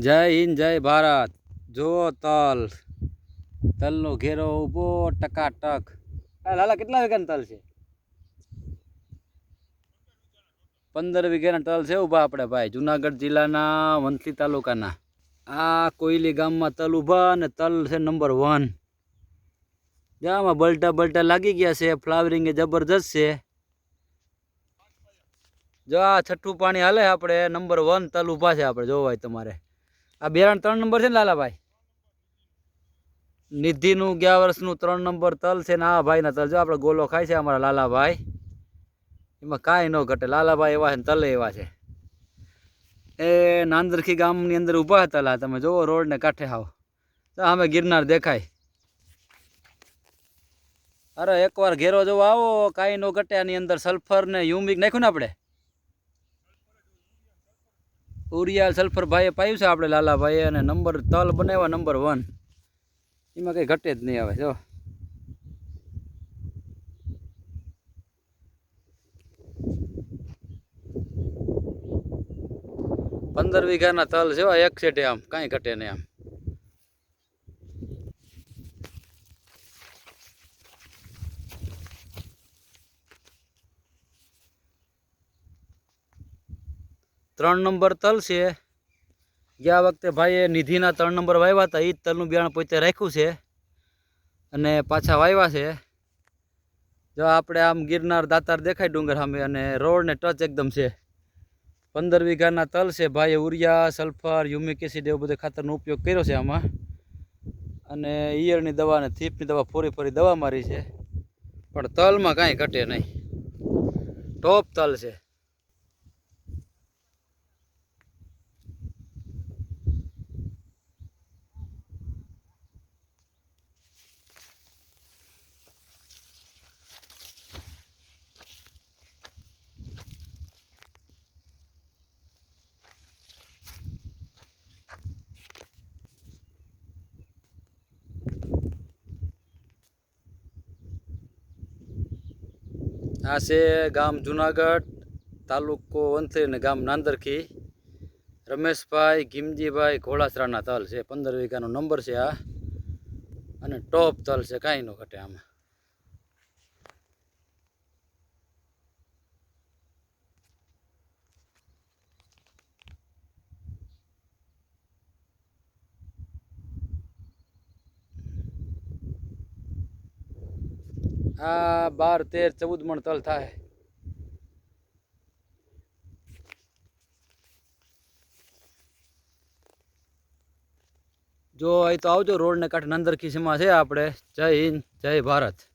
જય હિન્દ જય ભારત। જો તલનો ઘેરો ઊભો ટકાટક। લાલા કેટલા વીઘાનો તલ છે? 15 વીઘાના તલ છે ઊભા આપણે ભાઈ, જુનાગઢ જિલ્લાના વંથલી તાલુકાના। આ કોયલી ગામમાં તલ ઊભા અને તલ છે નંબર 1। આમાં બલટા લાગી ગયા છે, ફ્લાવરિંગ એ જબરજસ્ત છે। જો આ છઠ્ઠું પાણી હાલે, આપણે નંબર 1 તલ ઊભા છે આપણે જોવાય તમારે। આ બેરાણ 3 નંબર છે ને લાલાભાઈ? નિધિનું 11 વર્ષનું 3 નંબર તલ છે ને આ ભાઈના તલ જો આપણે ગોલો ખાય છે અમારા લાલાભાઈ, એમાં કાંઈ ન ઘટે। લાલાભાઈ એવા છે, તલે એવા છે। એ નાંદરખી ગામની અંદર ઊભા હતા, તમે જોવો રોડને કાંઠે આવો તો અમે ગિરનાર દેખાય। અરે એકવાર ઘેરો જોવો આવો, કાંઈ ન ઘટે। આની અંદર સલ્ફર ને યુમિક નાખ્યું ને આપણે, ઉરિયા સલ્ફર ભાઈએ પાયું છે આપણે લાલાભાઈએ, અને નંબર તલ બનાવ્યા નંબર 1, એમાં કંઈ ઘટે જ નહીં આવે। જો 15 વીઘાના તલ છે એક સેટે, આમ કાંઈ ઘટે નહીં આમ। ત્રણ નંબર તલ છે। ગયા વખતે ભાઈએ નિધિના 3 નંબર વાવ્યા હતા, એ જ તલનું બિયારણ પોતે રાખ્યું છે અને પાછા વાવ્યા છે। જો આપણે આમ ગિરનાર દાતાર દેખાય ડુંગર સામે, અને રોડને ટચ એકદમ છે। 15 વીઘાના તલ છે ભાઈએ, ઉરિયા સલ્ફર યુમિક એસિડ એવું બધું ખાતરનો ઉપયોગ કર્યો છે આમાં, અને ઈયળની દવા અને થીપની દવા ફોરી દવા મારી છે, પણ તલમાં કાંઈ ઘટે નહીં, ટોપ તલ છે। આ છે ગામ જુનાગઢ, તાલુકો વંથલી અને ગામ નાંદરખી। રમેશભાઈ ગીમજીભાઈ ઘોડાસરાના તલ છે, 15 વીઘાનો નંબર છે આ, અને ટોપ તલ છે, કાંઈ ન ઘટે આમાં। આ 12, 13, 14 મણ તલ થાય। જો અહીં તો આવજો, રોડને કાંઠે નાંદરખી સીમા છે આપણે। જય હિન્દ જય ભારત।